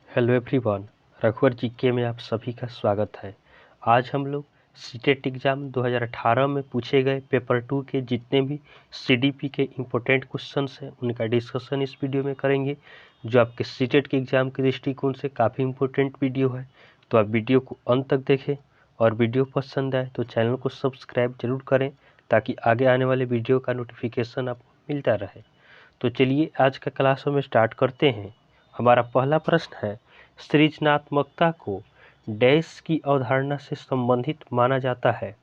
Hello everyone, रघुवर GK में आप सभी का स्वागत है। आज हम लोग सीटेट एग्ज़ाम 2018 में पूछे गए पेपर 2 के जितने भी सीडीपी के इम्पोर्टेंट क्वेश्चंस हैं उनका डिस्कशन इस वीडियो में करेंगे, जो आपके सीटेट के एग्ज़ाम के दृष्टिकोण से काफ़ी इम्पोर्टेंट वीडियो है। तो आप वीडियो को अंत तक देखें और वीडियो पसंद आए तो चैनल को सब्सक्राइब जरूर करें ताकि आगे आने वाले वीडियो का नोटिफिकेशन आपको मिलता रहे। तो चलिए आज का क्लास हम स्टार्ट करते हैं। हमारा पहला प्रश्न है, सृजनात्मकता को डैश की अवधारणा से संबंधित माना जाता है।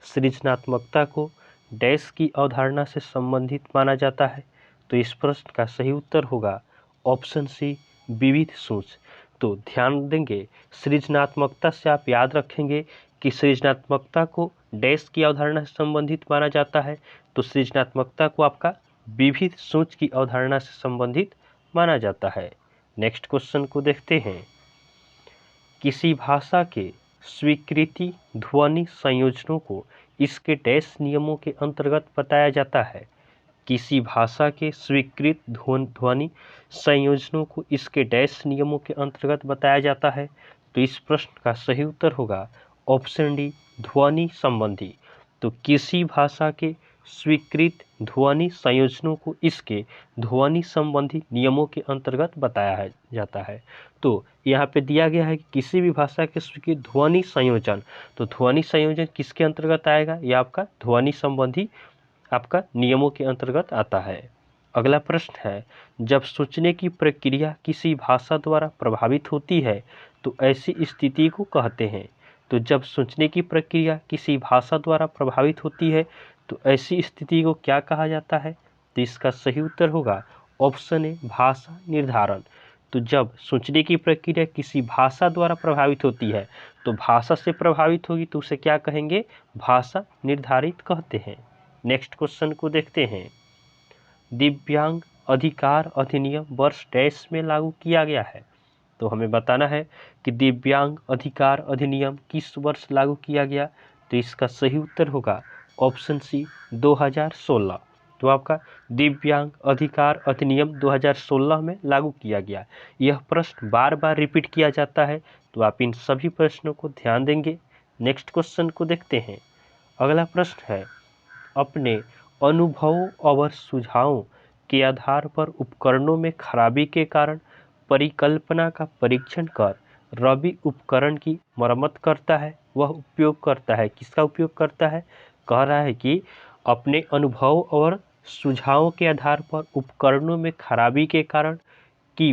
सृजनात्मकता को डैश की अवधारणा से संबंधित माना जाता है। तो इस प्रश्न का सही उत्तर होगा ऑप्शन सी, विविध सोच। तो ध्यान देंगे, सृजनात्मकता से आप याद रखेंगे कि सृजनात्मकता को डैश की अवधारणा से संबंधित माना जाता है। तो सृजनात्मकता को आपका विविध सोच की अवधारणा से संबंधित माना जाता है। नेक्स्ट क्वेश्चन को देखते हैं। किसी भाषा के स्वीकृति ध्वनि संयोजनों को इसके डैश नियमों के अंतर्गत बताया जाता है। किसी भाषा के स्वीकृत ध्वनि संयोजनों को इसके डैश नियमों के अंतर्गत बताया जाता है। तो इस प्रश्न का सही उत्तर होगा ऑप्शन डी, ध्वनि संबंधी। तो किसी भाषा के स्वीकृत ध्वनि संयोजनों को इसके ध्वनि संबंधी नियमों के अंतर्गत बताया जाता है। तो यहाँ पे दिया गया है कि किसी भी भाषा के स्वीकृत ध्वनि संयोजन, तो ध्वनि संयोजन किसके अंतर्गत आएगा? यह आपका ध्वनि संबंधी आपका नियमों के अंतर्गत आता है। अगला प्रश्न है, जब सोचने की प्रक्रिया किसी भाषा द्वारा प्रभावित होती है तो ऐसी स्थिति को कहते हैं। तो जब सोचने की प्रक्रिया किसी भाषा द्वारा प्रभावित होती है तो ऐसी स्थिति को क्या कहा जाता है? तो इसका सही उत्तर होगा ऑप्शन ए, भाषा निर्धारण। तो जब सोचने की प्रक्रिया किसी भाषा द्वारा प्रभावित होती है तो भाषा से प्रभावित होगी तो उसे क्या कहेंगे? भाषा निर्धारित कहते हैं। नेक्स्ट क्वेश्चन को देखते हैं। दिव्यांग अधिकार अधिनियम वर्ष डैश में लागू किया गया है। तो हमें बताना है कि दिव्यांग अधिकार अधिनियम किस वर्ष लागू किया गया। तो इसका सही उत्तर होगा ऑप्शन सी, 2016। तो आपका दिव्यांग अधिकार अधिनियम 2016 में लागू किया गया। यह प्रश्न बार बार रिपीट किया जाता है, तो आप इन सभी प्रश्नों को ध्यान देंगे। नेक्स्ट क्वेश्चन को देखते हैं। अगला प्रश्न है, अपने अनुभवों और सुझावों के आधार पर उपकरणों में खराबी के कारण परिकल्पना का परीक्षण कर रवि उपकरण की मरम्मत करता है। वह उपयोग करता है, किसका उपयोग करता है? कह रहा है कि अपने अनुभव और सुझावों के आधार पर उपकरणों में खराबी के कारण की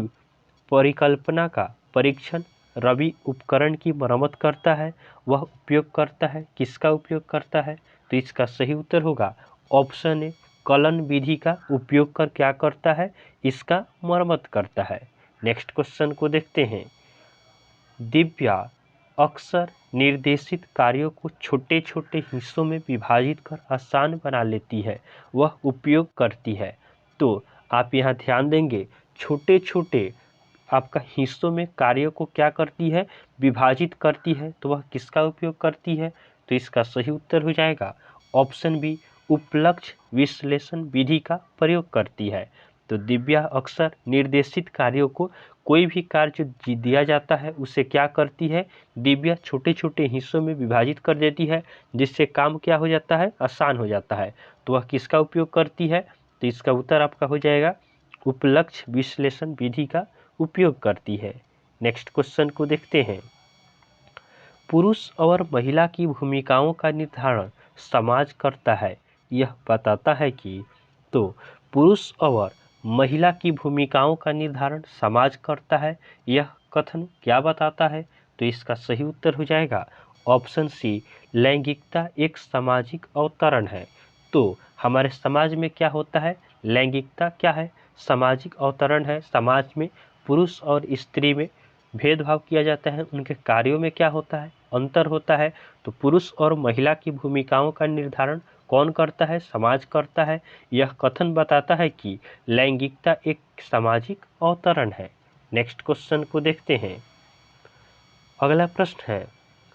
परिकल्पना का परीक्षण रवि उपकरण की मरम्मत करता है। वह उपयोग करता है, किसका उपयोग करता है? तो इसका सही उत्तर होगा ऑप्शन ए, कलन विधि का उपयोग कर क्या करता है? इसका मरम्मत करता है। नेक्स्ट क्वेश्चन को देखते हैं। दिव्या अक्सर निर्देशित कार्यों को छोटे छोटे हिस्सों में विभाजित कर आसान बना लेती है, वह उपयोग करती है। तो आप यहाँ ध्यान देंगे, छोटे छोटे आपका हिस्सों में कार्यों को क्या करती है? विभाजित करती है। तो वह किसका उपयोग करती है? तो इसका सही उत्तर हो जाएगा ऑप्शन बी, उपलक्ष्य विश्लेषण विधि का प्रयोग करती है। तो दिव्या अक्सर निर्देशित कार्यों को, कोई भी कार्य जो दिया जाता है उसे क्या करती है? दिव्या छोटे छोटे हिस्सों में विभाजित कर देती है, जिससे काम क्या हो जाता है? आसान हो जाता है। तो वह किसका उपयोग करती है? तो इसका उत्तर आपका हो जाएगा उपलक्ष्य विश्लेषण विधि का उपयोग करती है। नेक्स्ट क्वेश्चन को देखते हैं। पुरुष और महिला की भूमिकाओं का निर्धारण समाज करता है, यह बताता है कि। तो पुरुष और महिला की भूमिकाओं का निर्धारण समाज करता है, यह कथन क्या बताता है? तो इसका सही उत्तर हो जाएगा ऑप्शन सी, लैंगिकता एक सामाजिक अवतरण है। तो हमारे समाज में क्या होता है? लैंगिकता क्या है? सामाजिक अवतरण है। समाज में पुरुष और स्त्री में भेदभाव किया जाता है, उनके कार्यों में क्या होता है? अंतर होता है। तो पुरुष और महिला की भूमिकाओं का निर्धारण कौन करता है? समाज करता है। यह कथन बताता है कि लैंगिकता एक सामाजिक अवतरण है। नेक्स्ट क्वेश्चन को देखते हैं। अगला प्रश्न है,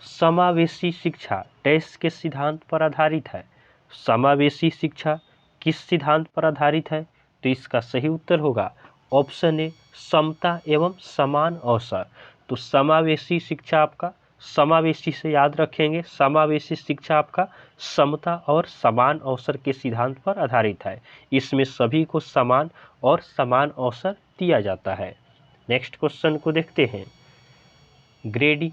समावेशी शिक्षा डैश के सिद्धांत पर आधारित है। समावेशी शिक्षा किस सिद्धांत पर आधारित है? तो इसका सही उत्तर होगा ऑप्शन ए, समता एवं समान अवसर। तो समावेशी शिक्षा आपका, समावेशी से याद रखेंगे, समावेशी शिक्षा आपका समता और समान अवसर के सिद्धांत पर आधारित है। इसमें सभी को समान और समान अवसर दिया जाता है। नेक्स्ट क्वेश्चन को देखते हैं। ग्रेडिंग,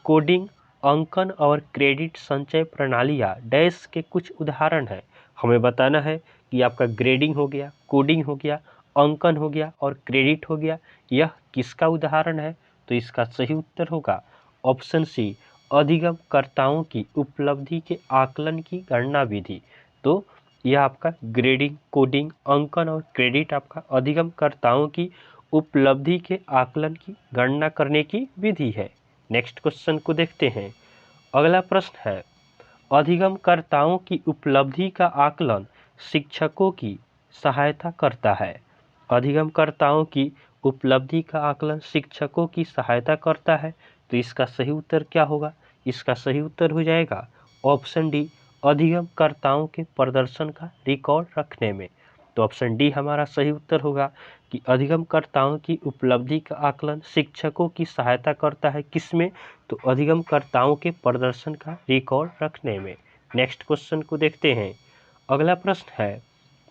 कोडिंग, अंकन और क्रेडिट संचय प्रणालियाँ डैश के कुछ उदाहरण हैं। हमें बताना है कि आपका ग्रेडिंग हो गया, कोडिंग हो गया, अंकन हो गया और क्रेडिट हो गया, यह किसका उदाहरण है? तो इसका सही उत्तर होगा ऑप्शन सी, अधिगमकर्ताओं की उपलब्धि के आकलन की गणना विधि। तो यह आपका ग्रेडिंग, कोडिंग, अंकन और क्रेडिट आपका अधिगमकर्ताओं की उपलब्धि के आकलन की गणना करने की विधि है। नेक्स्ट क्वेश्चन को देखते हैं। अगला प्रश्न है, अधिगमकर्ताओं की उपलब्धि का आकलन शिक्षकों की सहायता करता है। अधिगमकर्ताओं की उपलब्धि का आकलन शिक्षकों की सहायता करता है। तो इसका सही उत्तर क्या होगा? इसका सही उत्तर हो जाएगा ऑप्शन डी, अधिगमकर्ताओं के प्रदर्शन का रिकॉर्ड रखने में। तो ऑप्शन डी हमारा सही उत्तर होगा कि अधिगमकर्ताओं की उपलब्धि का आकलन शिक्षकों की सहायता करता है। किसमें? तो अधिगमकर्ताओं के प्रदर्शन का रिकॉर्ड रखने में। नेक्स्ट क्वेश्चन को देखते हैं। अगला प्रश्न है,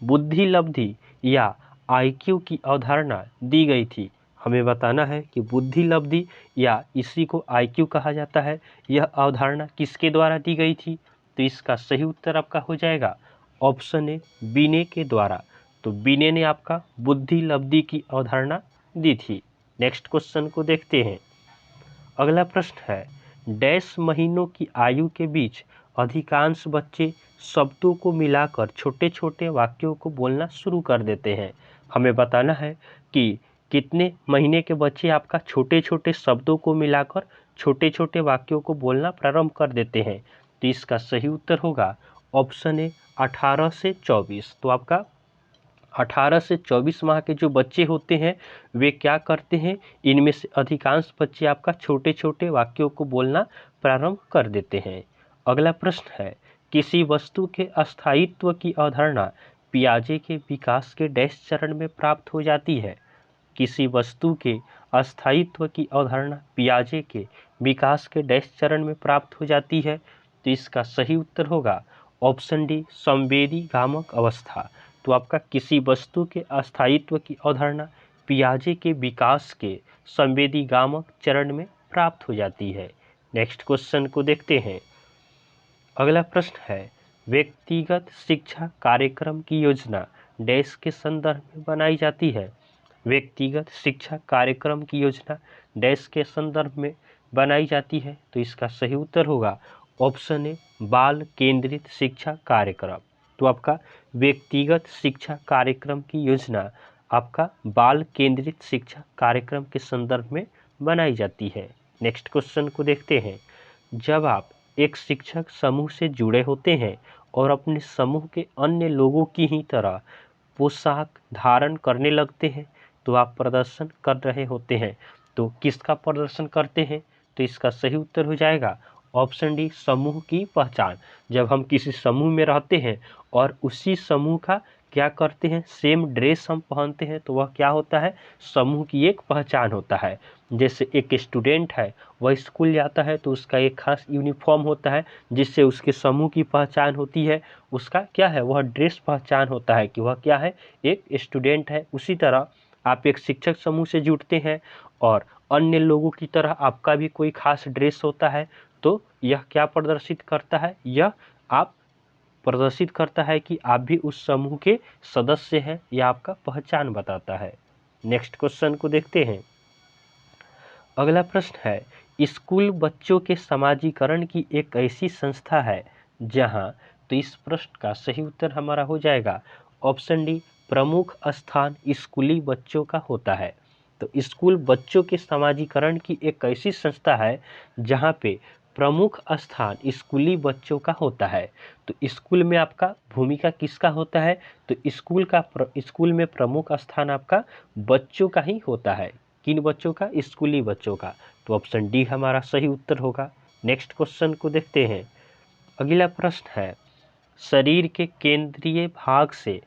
बुद्धि लब्धि या आईक्यू की अवधारणा दी गई थी। हमें बताना है कि बुद्धि लब्धि या इसी को आईक्यू कहा जाता है, यह अवधारणा किसके द्वारा दी गई थी? तो इसका सही उत्तर आपका हो जाएगा ऑप्शन ए, बिने के द्वारा। तो बिने ने आपका बुद्धि लब्धि की अवधारणा दी थी। नेक्स्ट क्वेश्चन को देखते हैं। अगला प्रश्न है, डैश महीनों की आयु के बीच अधिकांश बच्चे शब्दों को मिलाकर छोटे छोटे वाक्यों को बोलना शुरू कर देते हैं। हमें बताना है कि कितने महीने के बच्चे आपका छोटे छोटे शब्दों को मिलाकर छोटे छोटे वाक्यों को बोलना प्रारंभ कर देते हैं। तो इसका सही उत्तर होगा ऑप्शन ए, 18 से 24। तो आपका 18 से 24 माह के जो बच्चे होते हैं वे क्या करते हैं? इनमें से अधिकांश बच्चे आपका छोटे छोटे वाक्यों को बोलना प्रारंभ कर देते हैं। अगला प्रश्न है, किसी वस्तु के अस्थायित्व की अवधारणा पियाजे के विकास के डैश चरण में प्राप्त हो जाती है। किसी वस्तु के अस्थायित्व की अवधारणा पियाजे के विकास के डैश चरण में प्राप्त हो जाती है। तो इसका सही उत्तर होगा ऑप्शन डी, संवेदीगामक अवस्था। तो आपका किसी वस्तु के अस्थायित्व की अवधारणा पियाजे के विकास के संवेदीगामक चरण में प्राप्त हो जाती है। नेक्स्ट क्वेश्चन को देखते हैं। अगला प्रश्न है, व्यक्तिगत शिक्षा कार्यक्रम की योजना डैश के संदर्भ में बनाई जाती है। व्यक्तिगत शिक्षा कार्यक्रम की योजना डैश के संदर्भ में बनाई जाती है। तो इसका सही उत्तर होगा ऑप्शन ए, बाल केंद्रित शिक्षा कार्यक्रम। तो आपका व्यक्तिगत शिक्षा कार्यक्रम की योजना आपका बाल केंद्रित शिक्षा कार्यक्रम के संदर्भ में बनाई जाती है। नेक्स्ट क्वेश्चन को देखते हैं। जब आप एक शिक्षक समूह से जुड़े होते हैं और अपने समूह के अन्य लोगों की ही तरह पोशाक धारण करने लगते हैं तो आप प्रदर्शन कर रहे होते हैं। तो किसका प्रदर्शन करते हैं? तो इसका सही उत्तर हो जाएगा ऑप्शन डी, समूह की पहचान। जब हम किसी समूह में रहते हैं और उसी समूह का क्या करते हैं, सेम ड्रेस हम पहनते हैं तो वह क्या होता है, समूह की एक पहचान होता है। जैसे एक स्टूडेंट है वह स्कूल जाता है तो उसका एक खास यूनिफॉर्म होता है जिससे उसके समूह की पहचान होती है। उसका क्या है, वह ड्रेस पहचान होता है कि वह क्या है, एक स्टूडेंट है। उसी तरह आप एक शिक्षक समूह से जुड़ते हैं और अन्य लोगों की तरह आपका भी कोई खास ड्रेस होता है तो यह क्या प्रदर्शित करता है, यह आप प्रदर्शित करता है कि आप भी उस समूह के सदस्य हैं, यह आपका पहचान बताता है। नेक्स्ट क्वेश्चन को देखते हैं। अगला प्रश्न है, स्कूल बच्चों के समाजीकरण की एक ऐसी संस्था है जहां, तो इस प्रश्न का सही उत्तर हमारा हो जाएगा ऑप्शन डी, प्रमुख स्थान स्कूली बच्चों का होता है। तो स्कूल बच्चों के समाजीकरण की एक ऐसी संस्था है जहां पे प्रमुख स्थान स्कूली बच्चों का होता है। तो स्कूल में आपका भूमिका किसका होता है? तो स्कूल में प्रमुख स्थान आपका बच्चों का ही होता है। किन बच्चों का? स्कूली बच्चों का। तो ऑप्शन डी हमारा सही उत्तर होगा। नेक्स्ट क्वेश्चन को देखते हैं। अगला प्रश्न है, शरीर के केंद्रीय भाग से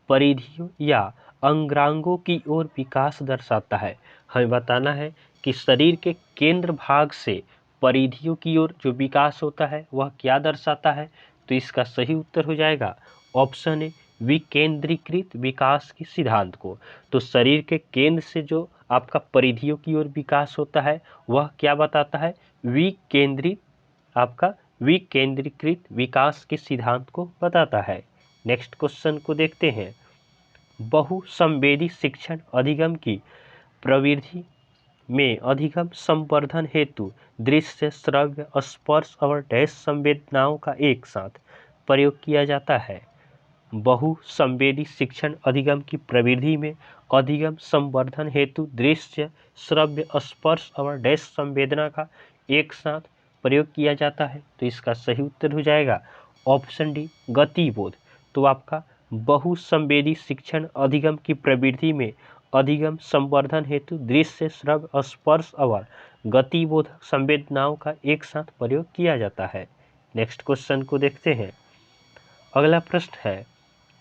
परिधियों या अंगांगों की ओर विकास दर्शाता है। हमें बताना है कि शरीर के केंद्र भाग से परिधियों की ओर जो विकास होता है वह क्या दर्शाता है। तो इसका सही उत्तर हो जाएगा ऑप्शन ए, विकेंद्रीकृत विकास के सिद्धांत को। तो शरीर के केंद्र से जो आपका परिधियों की ओर विकास होता है वह क्या बताता है, विकेंद्रीकृत विकास के सिद्धांत को बताता है। नेक्स्ट क्वेश्चन को देखते हैं। बहुसंवेदी शिक्षण अधिगम की प्रवृत्ति में अधिगम संवर्धन हेतु दृश्य, श्रव्य, स्पर्श और डैश संवेदनाओं का एक साथ प्रयोग किया जाता है। बहुसंवेदी शिक्षण अधिगम की प्रवृत्ति में अधिगम संवर्धन हेतु दृश्य, श्रव्य, स्पर्श और डैश संवेदना का एक साथ प्रयोग किया जाता है। तो इसका सही उत्तर हो जाएगा ऑप्शन डी, गतिबोध। तो आपका बहुसंवेदी शिक्षण अधिगम की प्रवृत्ति में अधिगम संवर्धन हेतु दृश्य, श्रव्य, स्पर्श और गतिबोधक संवेदनाओं का एक साथ प्रयोग किया जाता है। नेक्स्ट क्वेश्चन को देखते हैं। अगला प्रश्न है,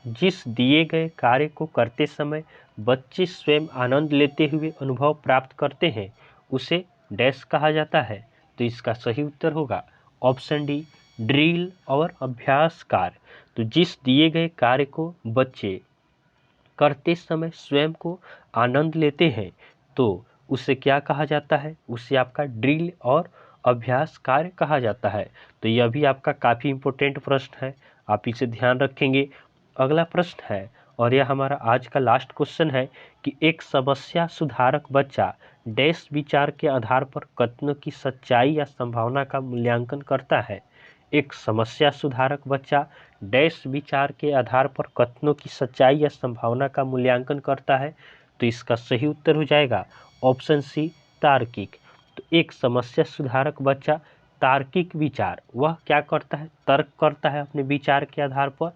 जिस दिए गए कार्य को करते समय बच्चे स्वयं आनंद लेते हुए अनुभव प्राप्त करते हैं उसे डैश कहा जाता है। तो इसका सही उत्तर होगा ऑप्शन डी, ड्रिल और अभ्यास कार्य। तो जिस दिए गए कार्य को बच्चे करते समय स्वयं को आनंद लेते हैं तो उसे क्या कहा जाता है, उसे आपका ड्रिल और अभ्यास कार्य कहा जाता है। तो यह भी आपका काफ़ी इम्पोर्टेंट प्रश्न है, आप इसे ध्यान रखेंगे। अगला प्रश्न है और यह हमारा आज का लास्ट क्वेश्चन है कि एक समस्या सुधारक बच्चा डैश विचार के आधार पर कथनों की सच्चाई या संभावना का मूल्यांकन करता है। एक समस्या सुधारक बच्चा डैश विचार के आधार पर कथनों की सच्चाई या संभावना का मूल्यांकन करता है। तो इसका सही उत्तर हो जाएगा ऑप्शन सी, तार्किक। तो एक समस्या सुधारक बच्चा तार्किक विचार वह क्या करता है, तर्क करता है, अपने विचार के आधार पर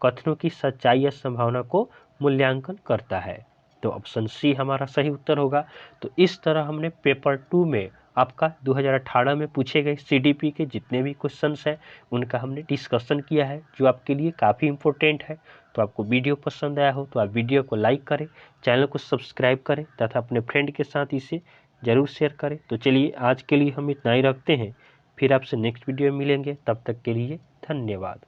कथनों की सच्चाई या संभावना को मूल्यांकन करता है। तो ऑप्शन सी हमारा सही उत्तर होगा। तो इस तरह हमने पेपर 2 में आपका 2018 में पूछे गए सीडीपी के जितने भी क्वेश्चंस हैं उनका हमने डिस्कशन किया है, जो आपके लिए काफ़ी इम्पोर्टेंट है। तो आपको वीडियो पसंद आया हो तो आप वीडियो को लाइक करें, चैनल को सब्सक्राइब करें तथा अपने फ्रेंड के साथ इसे ज़रूर शेयर करें। तो चलिए आज के लिए हम इतना ही रखते हैं, फिर आपसे नेक्स्ट वीडियो में मिलेंगे, तब तक के लिए धन्यवाद।